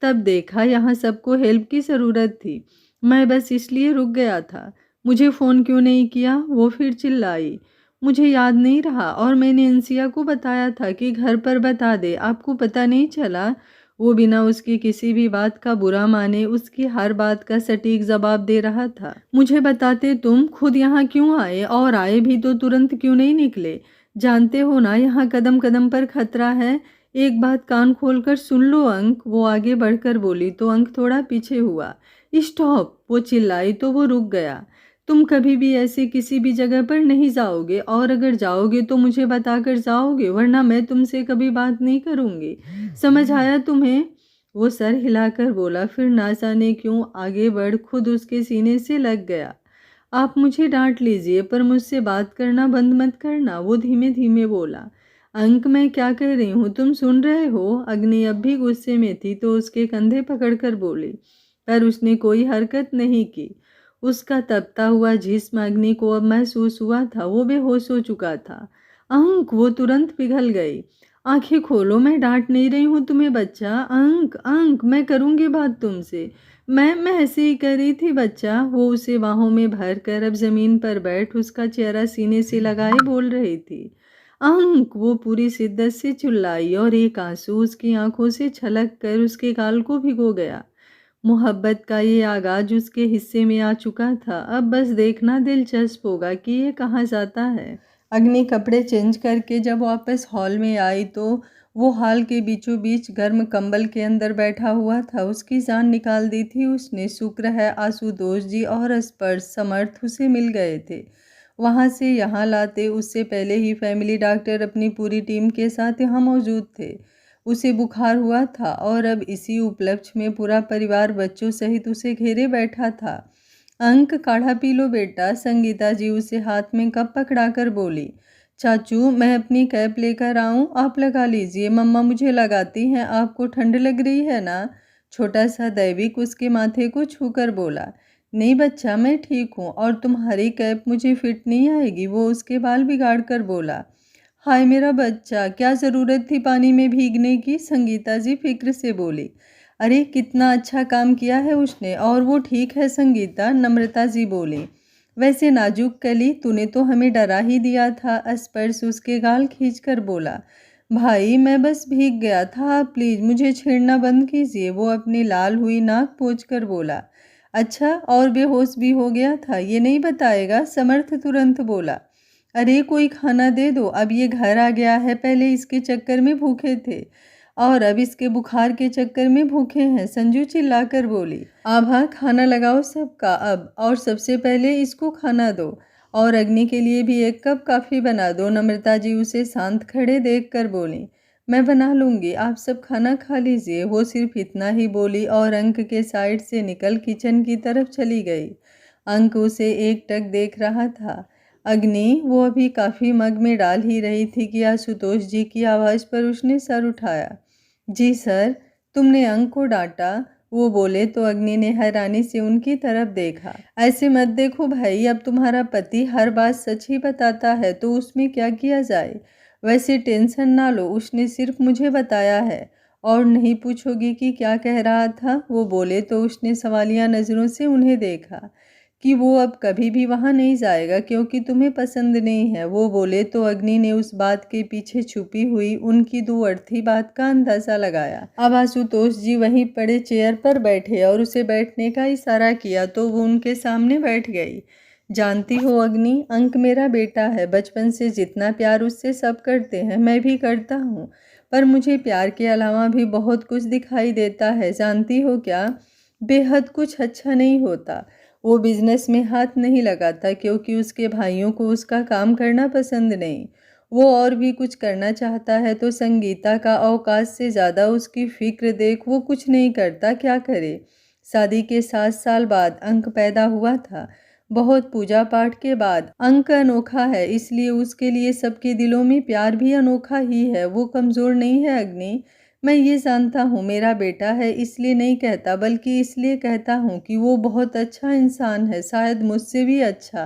तब देखा यहाँ सबको हेल्प की ज़रूरत थी। मैं बस इसलिए रुक गया था। मुझे फ़ोन क्यों नहीं किया? वो फिर चिल्लाई। मुझे याद नहीं रहा और मैंने अंसिया को बताया था कि घर पर बता दे, आपको पता नहीं चला? वो बिना उसकी किसी भी बात का बुरा माने उसकी हर बात का सटीक जवाब दे रहा था। मुझे बताते तुम खुद यहाँ क्यों आए, और आए भी तो तुरंत क्यों नहीं निकले? जानते हो ना यहाँ कदम कदम पर खतरा है। एक बात कान खोलकर सुन लो अंक, वो आगे बढ़कर बोली तो अंक थोड़ा पीछे हुआ। स्टॉप, वो चिल्लाई तो वो रुक गया। तुम कभी भी ऐसे किसी भी जगह पर नहीं जाओगे, और अगर जाओगे तो मुझे बताकर जाओगे, वरना मैं तुमसे कभी बात नहीं करूंगी। समझ आया तुम्हें? वो सर हिलाकर बोला, फिर ना जाने क्यों आगे बढ़ खुद उसके सीने से लग गया। आप मुझे डांट लीजिए पर मुझसे बात करना बंद मत करना, वो धीमे धीमे बोला। अंक, मैं क्या कह रही हूँ तुम सुन रहे हो? अग्नि अब भी गुस्से में थी तो उसके कंधे पकड़कर बोली, पर उसने कोई हरकत नहीं की। उसका तपता हुआ जिस्म अग्नि को अब महसूस हुआ था, वो बेहोश हो चुका था। अंक, वो तुरंत पिघल गई। आंखें खोलो, मैं डांट नहीं रही हूँ तुम्हें बच्चा। अंक, अंक, मैं करूँगी बात तुमसे। मैं ऐसे ही कर रही थी बच्चा। वो उसे बाहों में भर कर अब जमीन पर बैठ उसका चेहरा सीने से लगाए बोल रही थी। अंक, वो पूरी शिद्दत से चिल्लाई और एक आंसू उसकी आंखों से छलक कर उसके गाल को भिगो गया। मोहब्बत का ये आगाज उसके हिस्से में आ चुका था। अब बस देखना दिलचस्प होगा कि ये कहाँ जाता है। अग्नि कपड़े चेंज करके जब वापस हॉल में आई तो वो हॉल के बीचों बीच गर्म कंबल के अंदर बैठा हुआ था। उसकी जान निकाल दी थी उसने। शुक्र है आशुतोष जी और स्पर्श समर्थ उसे मिल गए थे। वहाँ से यहाँ लाते उससे पहले ही फैमिली डॉक्टर अपनी पूरी टीम के साथ यहाँ मौजूद थे। उसे बुखार हुआ था और अब इसी उपलक्ष्य में पूरा परिवार बच्चों सहित उसे घेरे बैठा था। अंक, काढ़ा पी लो बेटा, संगीता जी उसे हाथ में कप पकड़ाकर बोली। चाचू, मैं अपनी कैप लेकर आऊं? आप लगा लीजिए। मम्मा मुझे लगाती हैं, आपको ठंड लग रही है ना? छोटा सा दैविक उसके माथे को छूकर बोला। नहीं बच्चा, मैं ठीक हूँ और तुम्हारी कैप मुझे फिट नहीं आएगी, वो उसके बाल बिगाड़ कर बोला। हाय मेरा बच्चा, क्या ज़रूरत थी पानी में भीगने की? संगीता जी फिक्र से बोली। अरे कितना अच्छा काम किया है उसने, और वो ठीक है संगीता, नम्रता जी बोली। वैसे नाजुक कली, तूने तो हमें डरा ही दिया था, स्पर्श उसके गाल खींचकर बोला। भाई मैं बस भीग गया था, आप प्लीज़ मुझे छेड़ना बंद कीजिए, वो अपनी लाल हुई नाक पोंछकर बोला। अच्छा, और बेहोश भी हो गया था, ये नहीं बताएगा? समर्थ तुरंत बोला। अरे कोई खाना दे दो, अब ये घर आ गया है, पहले इसके चक्कर में भूखे थे और अब इसके बुखार के चक्कर में भूखे हैं, संजू चिल्लाकर बोली। आभा, खाना लगाओ सबका अब, और सबसे पहले इसको खाना दो, और अग्नि के लिए भी एक कप काफ़ी बना दो। नम्रता जी उसे शांत खड़े देखकर बोली। मैं बना लूँगी, आप सब खाना खा लीजिए। वो सिर्फ इतना ही बोली और अंक के साइड से निकल किचन की तरफ चली गई। अंक उसे एकटक देख रहा था। अग्नि, वो अभी काफ़ी मग में डाल ही रही थी कि आशुतोष जी की आवाज़ पर उसने सर उठाया। जी सर, तुमने अंक को डांटा? वो बोले तो अग्नि ने हैरानी से उनकी तरफ देखा। ऐसे मत देखो भाई, अब तुम्हारा पति हर बात सच ही बताता है तो उसमें क्या किया जाए? वैसे टेंशन ना लो, उसने सिर्फ मुझे बताया है। और नहीं पूछोगी कि क्या कह रहा था? वो बोले तो उसने सवालिया नज़रों से उन्हें देखा कि वो अब कभी भी वहाँ नहीं जाएगा क्योंकि तुम्हें पसंद नहीं है। वो बोले तो अग्नि ने उस बात के पीछे छुपी हुई उनकी दूरअर्थी बात का अंदाज़ा लगाया। अब आशुतोष जी वहीं पड़े चेयर पर बैठे और उसे बैठने का इशारा किया तो वो उनके सामने बैठ गई। जानती हो अग्नि, अंक मेरा बेटा है। बचपन से जितना प्यार उससे सब करते हैं, मैं भी करता हूँ। पर मुझे प्यार के अलावा भी बहुत कुछ दिखाई देता है। जानती हो क्या? बेहद कुछ अच्छा नहीं होता। वो बिजनेस में हाथ नहीं लगाता क्योंकि उसके भाइयों को उसका काम करना पसंद नहीं। वो और भी कुछ करना चाहता है तो संगीता का अवकाश से ज़्यादा उसकी फिक्र देख वो कुछ नहीं करता। क्या करे? शादी के 7 साल बाद अंक पैदा हुआ था। बहुत पूजा पाठ के बाद। अंक अनोखा है, इसलिए उसके लिए सबके दिलों में प्यार भी अनोखा ही है। वो कमज़ोर नहीं है अग्नि। मैं ये जानता हूँ, मेरा बेटा है इसलिए नहीं कहता, बल्कि इसलिए कहता हूँ कि वो बहुत अच्छा इंसान है, शायद मुझसे भी अच्छा।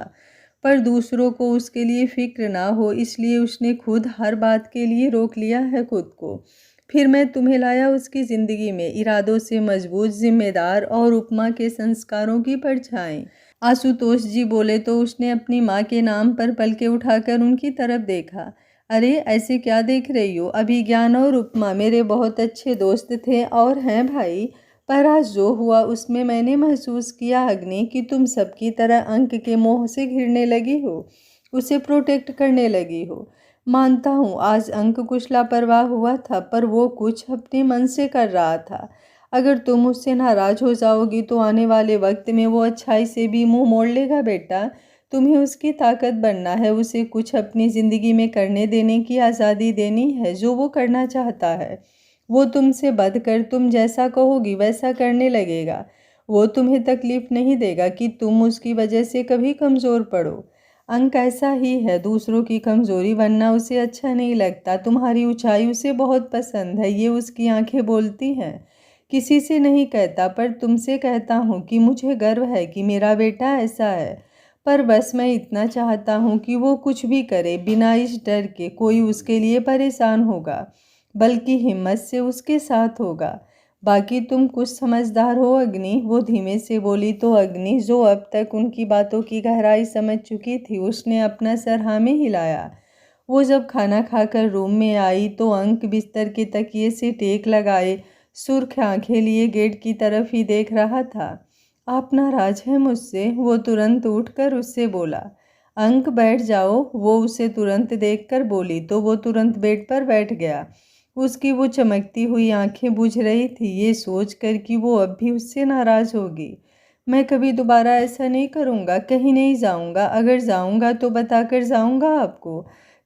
पर दूसरों को उसके लिए फिक्र ना हो, इसलिए उसने खुद हर बात के लिए रोक लिया है खुद को। फिर मैं तुम्हें लाया उसकी ज़िंदगी में, इरादों से मजबूत, जिम्मेदार और उपमा के संस्कारों की परछाई। आशुतोष जी बोले तो उसने अपनी माँ के नाम पर पलके उठाकर उनकी तरफ देखा। अरे ऐसे क्या देख रही हो? अभी ज्ञान और उपमा मेरे बहुत अच्छे दोस्त थे और हैं भाई। पर आज जो हुआ उसमें मैंने महसूस किया अग्नि कि तुम सबकी तरह अंक के मोह से घिरने लगी हो, उसे प्रोटेक्ट करने लगी हो। मानता हूँ आज अंक कुछ लापरवाह हुआ था, पर वो कुछ अपने मन से कर रहा था। अगर तुम उससे नाराज हो जाओगी तो आने वाले वक्त में वो अच्छाई से भी मुंह मोड़ लेगा बेटा। तुम्हें उसकी ताकत बनना है, उसे कुछ अपनी ज़िंदगी में करने देने की आज़ादी देनी है जो वो करना चाहता है। वो तुमसे बढ़कर तुम जैसा कहोगी वैसा करने लगेगा। वो तुम्हें तकलीफ़ नहीं देगा कि तुम उसकी वजह से कभी कमज़ोर पड़ो। अंक ऐसा ही है, दूसरों की कमज़ोरी बनना उसे अच्छा नहीं लगता। तुम्हारी ऊंचाई उसे बहुत पसंद है, ये उसकी आंखें बोलती हैं। किसी से नहीं कहता, पर तुमसे कहता हूँ कि मुझे गर्व है कि मेरा बेटा ऐसा है। पर बस मैं इतना चाहता हूँ कि वो कुछ भी करे बिना इस डर के कोई उसके लिए परेशान होगा, बल्कि हिम्मत से उसके साथ होगा। बाकी तुम कुछ समझदार हो अग्नि। वो धीमे से बोली तो अग्नि, जो अब तक उनकी बातों की गहराई समझ चुकी थी, उसने अपना सर हाँ में हिलाया। वो जब खाना खाकर रूम में आई तो अंक बिस्तर के तकिए से टेक लगाए सुर्ख आंखें लिए गेट की तरफ ही देख रहा था। आप नाराज हैं मुझसे? वो तुरंत उठकर उससे बोला। अंक बैठ जाओ, वो उसे तुरंत देखकर बोली तो वो तुरंत बेड पर बैठ गया। उसकी वो चमकती हुई आंखें बुझ रही थी, ये सोचकर कि वो अब भी उससे नाराज होगी। मैं कभी दोबारा ऐसा नहीं करूँगा, कहीं नहीं जाऊँगा। अगर जाऊँगा तो बताकर जाऊँगा आपको।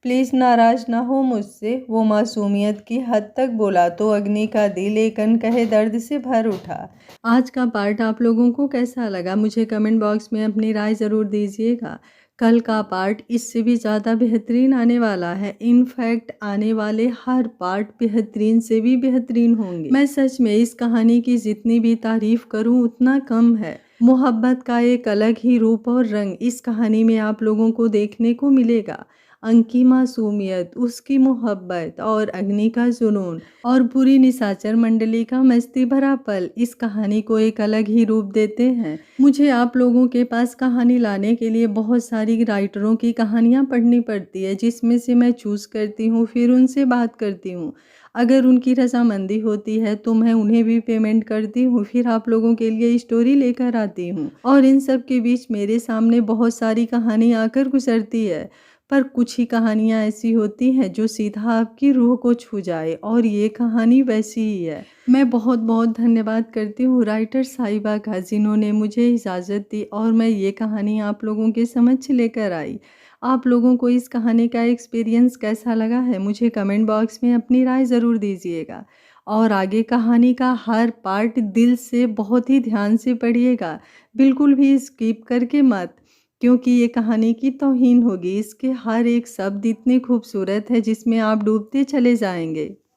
प्लीज़ नाराज़ ना हो मुझसे। वो मासूमियत की हद तक बोला तो अग्नि का दिल एक अनकहे दर्द से भर उठा। आज का पार्ट आप लोगों को कैसा लगा? मुझे कमेंट बॉक्स में अपनी राय ज़रूर दीजिएगा। कल का पार्ट इससे भी ज़्यादा बेहतरीन आने वाला है। इनफैक्ट आने वाले हर पार्ट बेहतरीन से भी बेहतरीन होंगे। मैं सच में इस कहानी की जितनी भी तारीफ़ करूं उतना कम है। मोहब्बत का एक अलग ही रूप और रंग इस कहानी में आप लोगों को देखने को मिलेगा। अंक की मासूमियत, उसकी मोहब्बत और अग्नि का जुनून और पूरी निशाचर मंडली का मस्ती भरा पल इस कहानी को एक अलग ही रूप देते हैं। मुझे आप लोगों के पास कहानी लाने के लिए बहुत सारी राइटरों की कहानियाँ पढ़नी पड़ती है, जिसमें से मैं चूज़ करती हूँ, फिर उनसे बात करती हूँ। अगर उनकी रजामंदी होती है तो मैं उन्हें भी पेमेंट करती हूँ, फिर आप लोगों के लिए स्टोरी लेकर आती हूँ। और इन सब के बीच मेरे सामने बहुत सारी कहानी आकर गुजरती है, पर कुछ ही कहानियाँ ऐसी होती हैं जो सीधा आपकी रूह को छू जाए, और ये कहानी वैसी ही है। मैं बहुत बहुत धन्यवाद करती हूँ राइटर साहिबा का, जिन्होंने मुझे इजाज़त दी और मैं ये कहानी आप लोगों के समक्ष लेकर आई। आप लोगों को इस कहानी का एक्सपीरियंस कैसा लगा है? मुझे कमेंट बॉक्स में अपनी राय ज़रूर दीजिएगा। और आगे कहानी का हर पार्ट दिल से बहुत ही ध्यान से पढ़िएगा, बिल्कुल भी स्किप करके मत, क्योंकि ये कहानी की तौहीन होगी। इसके हर एक शब्द इतने खूबसूरत है जिसमें आप डूबते चले जाएंगे।